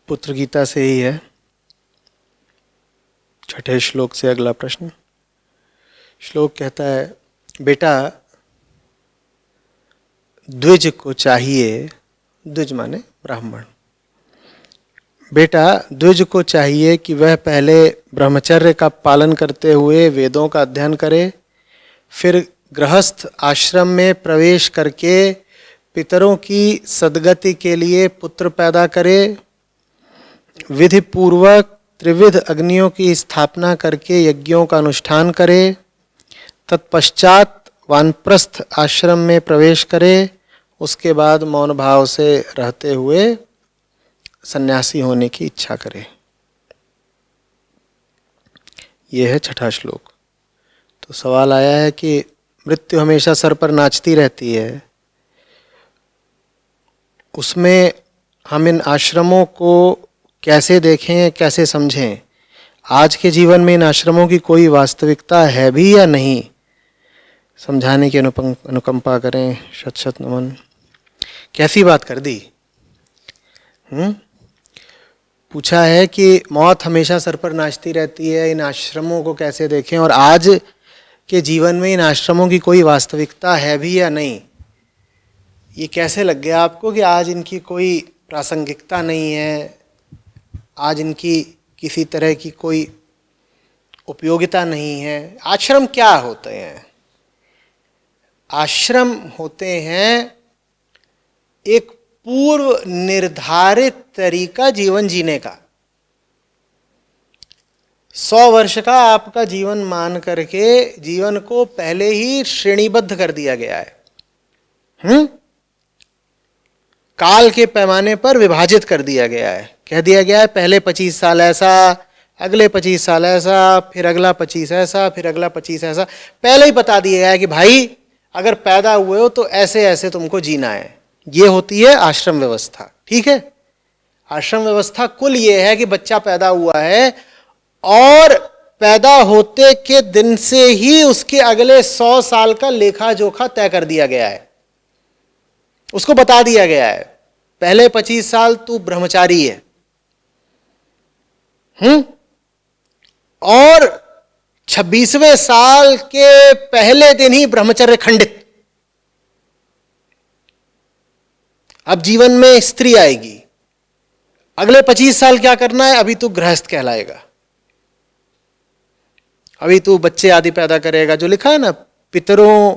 पुत्र गीता से ही है। छठे श्लोक से अगला प्रश्न। श्लोक कहता है, बेटा द्विज को चाहिए, द्विज माने ब्राह्मण, बेटा द्विज को चाहिए कि वह पहले ब्रह्मचर्य का पालन करते हुए वेदों का अध्ययन करे, फिर गृहस्थ आश्रम में प्रवेश करके पितरों की सद्गति के लिए पुत्र पैदा करे, विधि पूर्वक त्रिविध अग्नियों की स्थापना करके यज्ञों का अनुष्ठान करे, तत्पश्चात वानप्रस्थ आश्रम में प्रवेश करे, उसके बाद मौन भाव से रहते हुए सन्यासी होने की इच्छा करे। यह है छठा श्लोक। तो सवाल आया है कि मृत्यु हमेशा सर पर नाचती रहती है, उसमें हम इन आश्रमों को कैसे देखें, कैसे समझें? आज के जीवन में इन आश्रमों की कोई वास्तविकता है भी या नहीं, समझाने की अनुकंपा करें। शत शत नमन। कैसी बात कर दी। पूछा है कि मौत हमेशा सर पर नाचती रहती है, इन आश्रमों को कैसे देखें, और आज के जीवन में इन आश्रमों की कोई वास्तविकता है भी या नहीं। ये कैसे लग गया आपको कि आज इनकी कोई प्रासंगिकता नहीं है, आज इनकी किसी तरह की कोई उपयोगिता नहीं है। आश्रम क्या होते हैं? आश्रम होते हैं एक पूर्व निर्धारित तरीका जीवन जीने का। 100 वर्ष का आपका जीवन मान करके जीवन को पहले ही श्रेणीबद्ध कर दिया गया है। काल के पैमाने पर विभाजित कर दिया गया है। कह दिया गया है पहले 25 साल ऐसा, अगले 25 साल ऐसा, फिर अगला 25 ऐसा, फिर अगला 25 ऐसा। पहले ही बता दिया गया है कि भाई अगर पैदा हुए हो तो ऐसे ऐसे तुमको जीना है। ये होती है आश्रम व्यवस्था। ठीक है, आश्रम व्यवस्था कुल ये है कि बच्चा पैदा हुआ है और पैदा होते के दिन से ही उसके अगले 100 साल का लेखा जोखा तय कर दिया गया है। उसको बता दिया गया है पहले 25 साल तू ब्रह्मचारी है, और 26वें साल के पहले दिन ही ब्रह्मचर्य खंडित। अब जीवन में स्त्री आएगी, अगले 25 साल क्या करना है? अभी तू गृहस्थ कहलाएगा, अभी तू बच्चे आदि पैदा करेगा। जो लिखा है ना, पितरों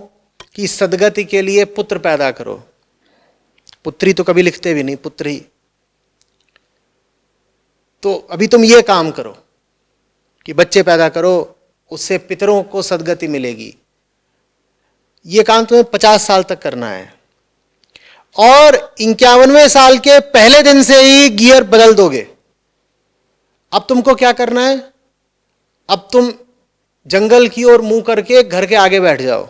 की सद्गति के लिए पुत्र पैदा करो। पुत्री तो कभी लिखते भी नहीं, पुत्र ही। तो अभी तुम ये काम करो कि बच्चे पैदा करो, उससे पितरों को सद्गति मिलेगी। ये काम तुम्हें 50 साल तक करना है, और 51वें साल के पहले दिन से ही गियर बदल दोगे। अब तुमको क्या करना है? अब तुम जंगल की ओर मुंह करके घर के आगे बैठ जाओ।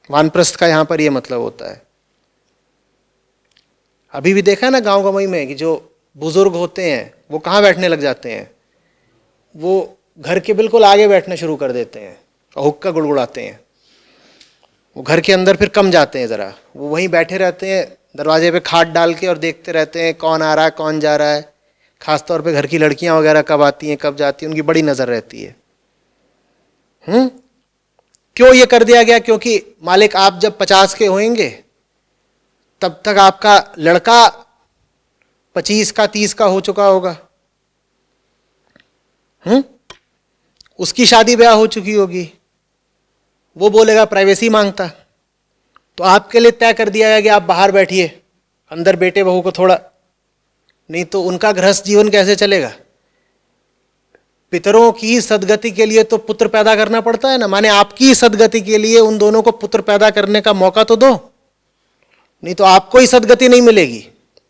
वानप्रस्थ का यहां पर यह मतलब होता है। अभी भी देखा है ना गांव गंवई में कि जो बुजुर्ग होते हैं वो कहां बैठने लग जाते हैं? वो घर के बिल्कुल आगे बैठना शुरू कर देते हैं और हुक्का गुड़गुड़ाते हैं। वो घर के अंदर फिर कम जाते हैं, जरा वो वहीं बैठे रहते हैं दरवाजे पे खाट डाल के और देखते रहते हैं कौन आ रहा है कौन जा रहा है। खासतौर पे घर की लड़कियां वगैरह कब आती हैं कब जाती हैं, उनकी बड़ी नजर रहती है। क्यों ये कर दिया गया? क्योंकि मालिक आप जब 50 के होंगे तब तक आपका लड़का 25 का 30 का हो चुका होगा। उसकी शादी ब्याह हो चुकी होगी। वो बोलेगा प्राइवेसी मांगता, तो आपके लिए तय कर दिया गया कि आप बाहर बैठिए, अंदर बेटे बहू को थोड़ा, नहीं तो उनका गृहस्थ जीवन कैसे चलेगा? पितरों की सद्गति के लिए तो पुत्र पैदा करना पड़ता है ना। माने आपकी सद्गति के लिए उन दोनों को पुत्र पैदा करने का मौका तो दो, नहीं तो आपको ही सद्गति नहीं मिलेगी।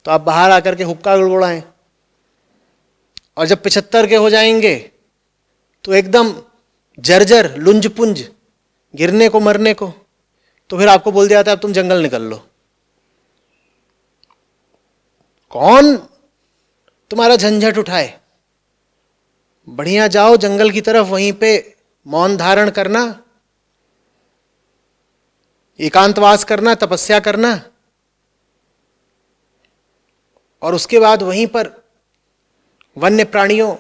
तो आप बाहर आकर के हुक्का गुड़गुड़ाएं, और जब 75 के हो जाएंगे तो एकदम जर्जर लुंज-पुंज, गिरने को मरने को, तो फिर आपको बोल दिया जाता है अब तुम जंगल निकल लो। कौन तुम्हारा झंझट उठाए? बढ़िया जाओ जंगल की तरफ, वहीं पे मौन धारण करना, एकांतवास करना, तपस्या करना, और उसके बाद वहीं पर वन्य प्राणियों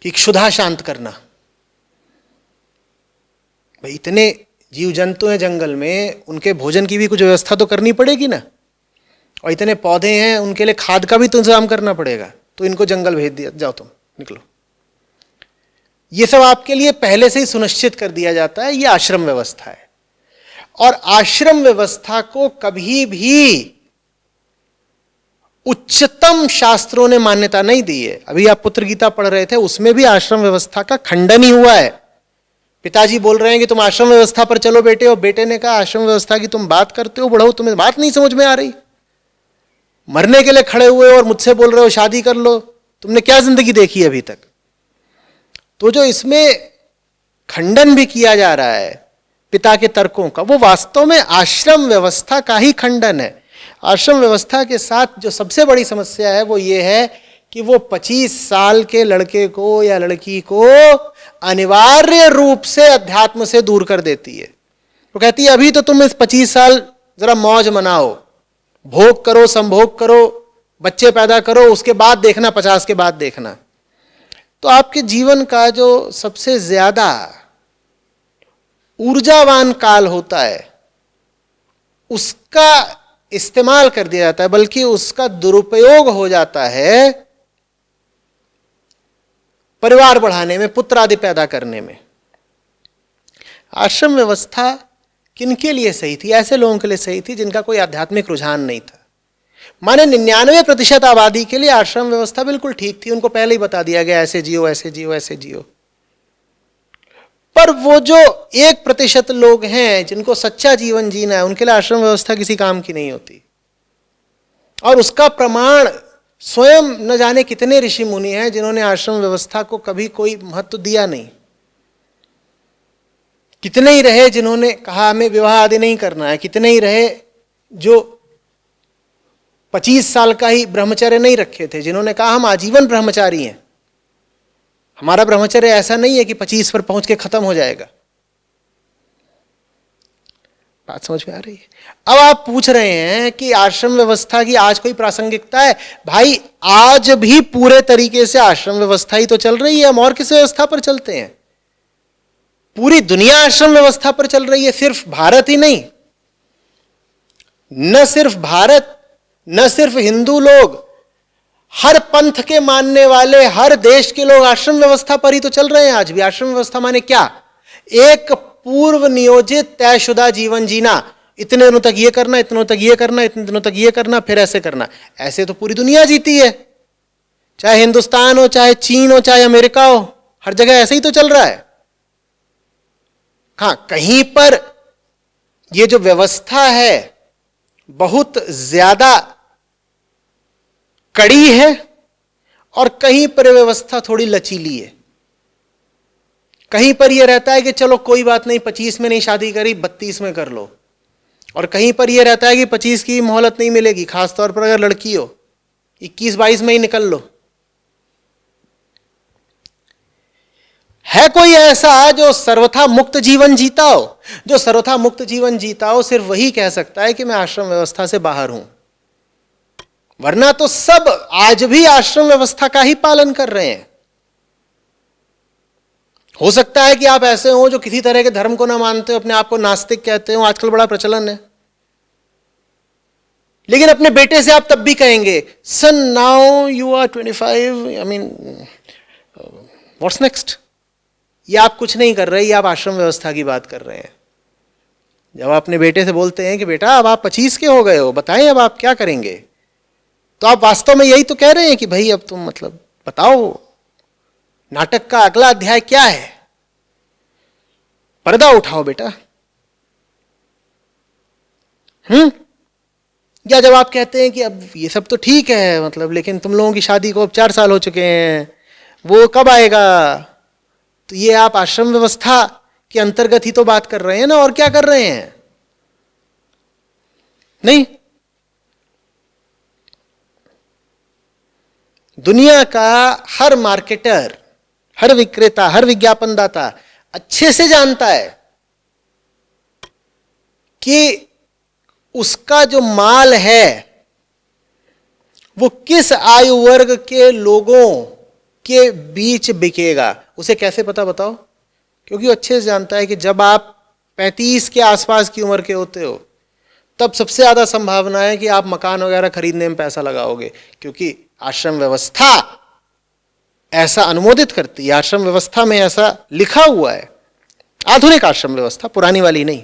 की क्षुधा शांत करना। भाई इतने जीव जंतु हैं जंगल में, उनके भोजन की भी कुछ व्यवस्था तो करनी पड़ेगी ना, और इतने पौधे हैं उनके लिए खाद का भी तो इंतजाम करना पड़ेगा। तो इनको जंगल भेज दिया, जाओ तुम निकलो। ये सब आपके लिए पहले से ही सुनिश्चित कर दिया जाता है। ये आश्रम व्यवस्था है। और आश्रम व्यवस्था को कभी भी उच्चतम शास्त्रों ने मान्यता नहीं दी है। अभी आप पुत्र गीता पढ़ रहे थे, उसमें भी आश्रम व्यवस्था का खंडन ही हुआ है। पिताजी बोल रहे हैं कि तुम आश्रम व्यवस्था पर चलो बेटे, और बेटे ने कहा आश्रम व्यवस्था की तुम बात करते हो बुढ़ऊ, तुम्हें बात नहीं समझ में आ रही, मरने के लिए खड़े हुए और मुझसे बोल रहे हो शादी कर लो, तुमने क्या जिंदगी देखी अभी तक। तो जो इसमें खंडन भी किया जा रहा है पिता के तर्कों का, वो वास्तव में आश्रम व्यवस्था का ही खंडन है। आश्रम व्यवस्था के साथ जो सबसे बड़ी समस्या है वो ये है कि वो 25 साल के लड़के को या लड़की को अनिवार्य रूप से अध्यात्म से दूर कर देती है। वो कहती है अभी तो तुम इस 25 साल जरा मौज मनाओ, भोग करो, संभोग करो, बच्चे पैदा करो, उसके बाद देखना, 50 के बाद देखना। तो आपके जीवन का जो सबसे ज्यादा ऊर्जावान काल होता है उसका इस्तेमाल कर दिया जाता है, बल्कि उसका दुरुपयोग हो जाता है परिवार बढ़ाने में, पुत्र आदि पैदा करने में। आश्रम व्यवस्था किनके लिए सही थी? ऐसे लोगों के लिए सही थी जिनका कोई आध्यात्मिक रुझान नहीं था। माने 99% आबादी के लिए आश्रम व्यवस्था बिल्कुल ठीक थी। उनको पहले ही बता दिया गया ऐसे जियो, ऐसे जियो, ऐसे जियो। पर वो जो 1% लोग हैं जिनको सच्चा जीवन जीना है, उनके लिए आश्रम व्यवस्था किसी काम की नहीं होती। और उसका प्रमाण स्वयं न जाने कितने ऋषि मुनि हैं जिन्होंने आश्रम व्यवस्था को कभी कोई महत्व दिया नहीं। कितने ही रहे जिन्होंने कहा हमें विवाह आदि नहीं करना है, कितने ही रहे जो 25 साल का ही ब्रह्मचर्य नहीं रखे थे, जिन्होंने कहा हम आजीवन ब्रह्मचारी हैं, हमारा ब्रह्मचर्य ऐसा नहीं है कि 25 पर पहुंच के खत्म हो जाएगा। बात समझ में आ रही है? अब आप पूछ रहे हैं कि आश्रम व्यवस्था की आज कोई प्रासंगिकता है? भाई आज भी पूरे तरीके से आश्रम व्यवस्था ही तो चल रही है। हम और किस व्यवस्था पर चलते हैं? पूरी दुनिया आश्रम व्यवस्था पर चल रही है, सिर्फ भारत ही नहीं। न सिर्फ भारत, न सिर्फ हिंदू लोग, हर पंथ के मानने वाले, हर देश के लोग आश्रम व्यवस्था पर ही तो चल रहे हैं आज भी। आश्रम व्यवस्था माने क्या? एक पूर्व नियोजित तयशुदा जीवन जीना। इतने दिनों तक ये करना, इतने दिनों तक ये करना, इतने दिनों तक ये करना, फिर ऐसे करना। ऐसे तो पूरी दुनिया जीती है, चाहे हिंदुस्तान हो, चाहे चीन हो, चाहे अमेरिका हो, हर जगह ऐसे ही तो चल रहा है। हाँ, कहीं पर ये जो व्यवस्था है बहुत ज्यादा कड़ी है और कहीं पर व्यवस्था थोड़ी लचीली है। कहीं पर यह रहता है कि चलो कोई बात नहीं, 25 में नहीं शादी करी, 32 में कर लो। और कहीं पर यह रहता है कि 25 की मोहलत नहीं मिलेगी, खासतौर पर अगर लड़की हो, 21-22 में ही निकल लो। है कोई ऐसा जो सर्वथा मुक्त जीवन जीता हो? जो सर्वथा मुक्त जीवन जीता हो सिर्फ वही कह सकता है कि मैं आश्रम व्यवस्था से बाहर हूं। वरना तो सब आज भी आश्रम व्यवस्था का ही पालन कर रहे हैं। हो सकता है कि आप ऐसे हो जो किसी तरह के धर्म को ना मानते हो, अपने आप को नास्तिक कहते हो, आजकल बड़ा प्रचलन है। लेकिन अपने बेटे से आप तब भी कहेंगे son now you are 25, I mean what's next? ये आप कुछ नहीं कर रहे, ये आप आश्रम व्यवस्था की बात कर रहे हैं। जब आप अपने बेटे से बोलते हैं कि बेटा अब आप 25 के हो गए हो, बताएं अब आप क्या करेंगे, तो आप वास्तव में यही तो कह रहे हैं कि भाई अब तुम मतलब बताओ नाटक का अगला अध्याय क्या है, पर्दा उठाओ बेटा। या जब आप कहते हैं कि अब ये सब तो ठीक है मतलब, लेकिन तुम लोगों की शादी को अब 4 साल हो चुके हैं, वो कब आएगा? तो ये आप आश्रम व्यवस्था के अंतर्गत ही तो बात कर रहे हैं ना, और क्या कर रहे हैं? नहीं, दुनिया का हर मार्केटर, हर विक्रेता, हर विज्ञापनदाता अच्छे से जानता है कि उसका जो माल है वो किस आयु वर्ग के लोगों के बीच बिकेगा, उसे कैसे पता बताओ? क्योंकि वो अच्छे से जानता है कि जब आप 35 के आसपास की उम्र के होते हो तब सबसे ज्यादा संभावना है कि आप मकान वगैरह खरीदने में पैसा लगाओगे, क्योंकि आश्रम व्यवस्था ऐसा अनुमोदित करती है, आश्रम व्यवस्था में ऐसा लिखा हुआ है। आधुनिक आश्रम व्यवस्था, पुरानी वाली नहीं।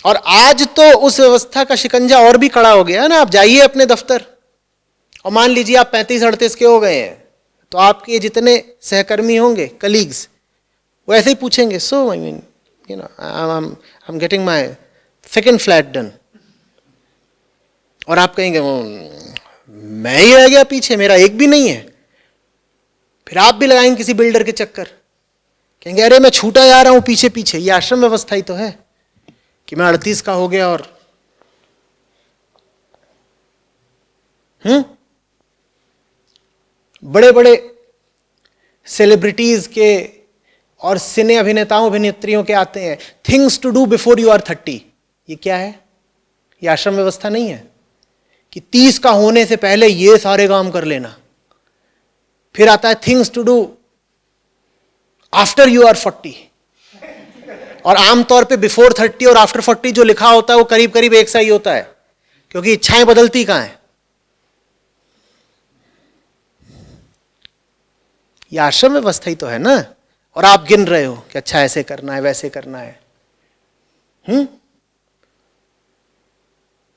और आज तो उस व्यवस्था का शिकंजा और भी कड़ा हो गया है ना। आप जाइए अपने दफ्तर और मान लीजिए आप 35-38 के हो गए हैं, तो आपके जितने सहकर्मी होंगे, कलीग्स, वो ऐसे ही पूछेंगे, so I mean you know I am getting my second flat done. और आप कहेंगे मैं ही रह गया पीछे, मेरा एक भी नहीं है। फिर आप भी लगाएंगे किसी बिल्डर के चक्कर, कहेंगे अरे मैं छूटा जा रहा हूं पीछे पीछे। ये आश्रम व्यवस्था ही तो है कि मैं 38 का हो गया और बड़े बड़े सेलिब्रिटीज के और सिने अभिनेताओं अभिनेत्रियों के आते हैं, things to do before you are 30। ये क्या है? ये आश्रम व्यवस्था नहीं है कि 30 का होने से पहले ये सारे काम कर लेना। फिर आता है things to do after you are 40। और आमतौर पे बिफोर 30 और आफ्टर 40 जो लिखा होता है वो करीब करीब एक सा ही होता है, क्योंकि इच्छाएं बदलती कहां है। ये आश्रम व्यवस्था ही तो है ना। और आप गिन रहे हो कि अच्छा ऐसे करना है, वैसे करना है।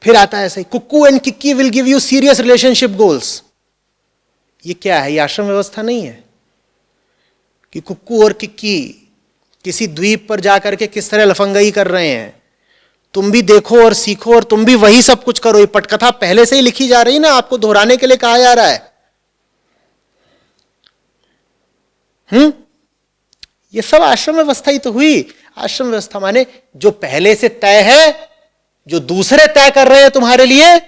फिर आता है ऐसे, Kukku and Kikki will give you serious relationship goals. ये क्या है? ये आश्रम व्यवस्था नहीं है कि कुक्कू और किक्की किसी द्वीप पर जाकर के किस तरह लफंगाई कर रहे हैं, तुम भी देखो और सीखो और तुम भी वही सब कुछ करो। ये पटकथा पहले से ही लिखी जा रही ना, आपको दोहराने के लिए कहा जा रहा है। ये सब आश्रम व्यवस्था ही तो हुई। आश्रम व्यवस्था माने जो पहले से तय है, जो दूसरे तय कर रहे हैं तुम्हारे लिए,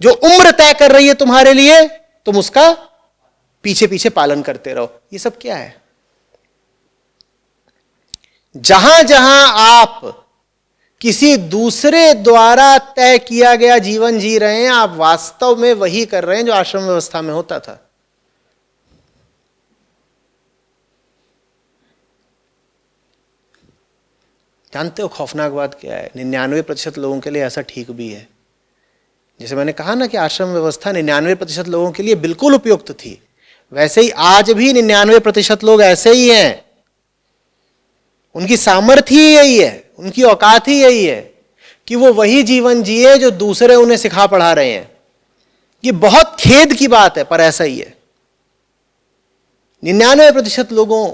जो उम्र तय कर रही है तुम्हारे लिए, तुम उसका पीछे पीछे पालन करते रहो। ये सब क्या है? जहां जहां आप किसी दूसरे द्वारा तय किया गया जीवन जी रहे हैं, आप वास्तव में वही कर रहे हैं जो आश्रम व्यवस्था में होता था। जानते हो खौफनाक बात क्या है? 99% लोगों के लिए ऐसा ठीक भी है। जैसे मैंने कहा ना कि आश्रम व्यवस्था 99% लोगों के लिए बिल्कुल उपयुक्त थी, वैसे ही आज भी 99% लोग ऐसे ही हैं। उनकी सामर्थ्य ही यही है, उनकी औकात ही यही है कि वो वही जीवन जिए जो दूसरे उन्हें सिखा पढ़ा रहे हैं। ये बहुत खेद की बात है, पर ऐसा ही है। 99% लोगों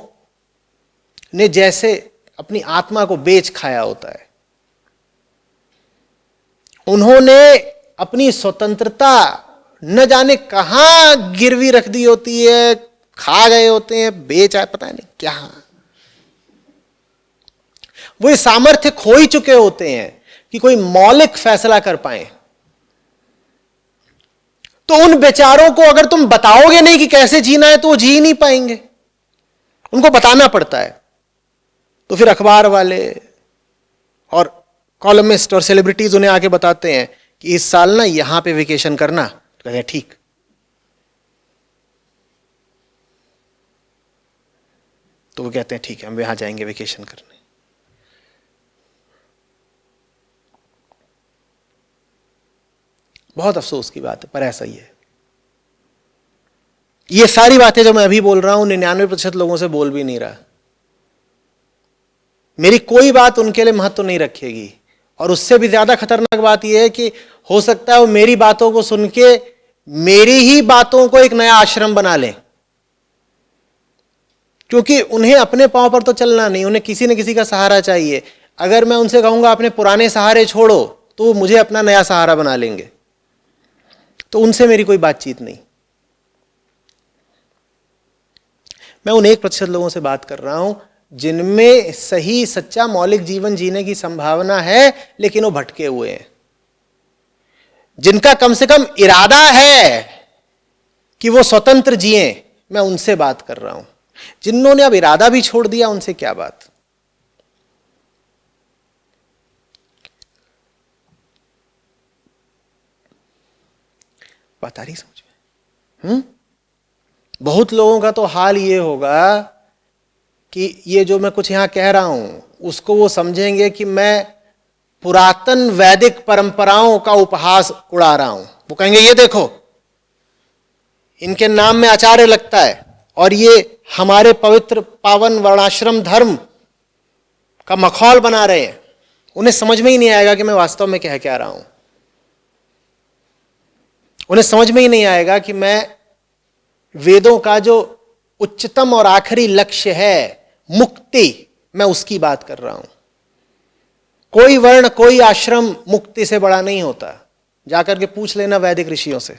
ने जैसे अपनी आत्मा को बेच खाया होता है। उन्होंने अपनी स्वतंत्रता न जाने कहां गिरवी रख दी होती है, खा गए होते हैं, बेच आए, पता नहीं क्या। वो ये सामर्थ्य खो ही चुके होते हैं कि कोई मौलिक फैसला कर पाए। तो उन बेचारों को अगर तुम बताओगे नहीं कि कैसे जीना है, तो वो जी नहीं पाएंगे। उनको बताना पड़ता है। तो फिर अखबार वाले और कॉलमिस्ट और सेलिब्रिटीज उन्हें आके बताते हैं कि इस साल ना यहां पे वेकेशन करना। तो कहते हैं ठीक। तो वो कहते हैं ठीक है, हम यहां जाएंगे वेकेशन करने। बहुत अफसोस की बात है, पर ऐसा ही है। ये सारी बातें जो मैं अभी बोल रहा हूं 99% लोगों से बोल भी नहीं रहा। मेरी कोई बात उनके लिए महत्व नहीं रखेगी। और उससे भी ज्यादा खतरनाक बात यह है कि हो सकता है वो मेरी बातों को सुन के मेरी ही बातों को एक नया आश्रम बना लें, क्योंकि उन्हें अपने पांव पर तो चलना नहीं, उन्हें किसी न किसी का सहारा चाहिए। अगर मैं उनसे कहूंगा अपने पुराने सहारे छोड़ो, तो वो मुझे अपना नया सहारा बना लेंगे। तो उनसे मेरी कोई बातचीत नहीं। मैं उन 1% लोगों से बात कर रहा हूं जिनमें सही सच्चा मौलिक जीवन जीने की संभावना है, लेकिन वो भटके हुए हैं। जिनका कम से कम इरादा है कि वो स्वतंत्र जिए, मैं उनसे बात कर रहा हूं। जिन्होंने अब इरादा भी छोड़ दिया, उनसे क्या बात। पता नहीं समझ में। बहुत लोगों का तो हाल ये होगा कि ये जो मैं कुछ यहां कह रहा हूं उसको वो समझेंगे कि मैं पुरातन वैदिक परंपराओं का उपहास उड़ा रहा हूं। वो कहेंगे ये देखो इनके नाम में आचार्य लगता है और ये हमारे पवित्र पावन वर्णाश्रम धर्म का मखौल बना रहे हैं। उन्हें समझ में ही नहीं आएगा कि मैं वास्तव में कह क्या रहा हूं। उन्हें समझ में ही नहीं आएगा कि मैं वेदों का जो उच्चतम और आखिरी लक्ष्य है मुक्ति, मैं उसकी बात कर रहा हूं। कोई वर्ण कोई आश्रम मुक्ति से बड़ा नहीं होता। जाकर के पूछ लेना वैदिक ऋषियों से।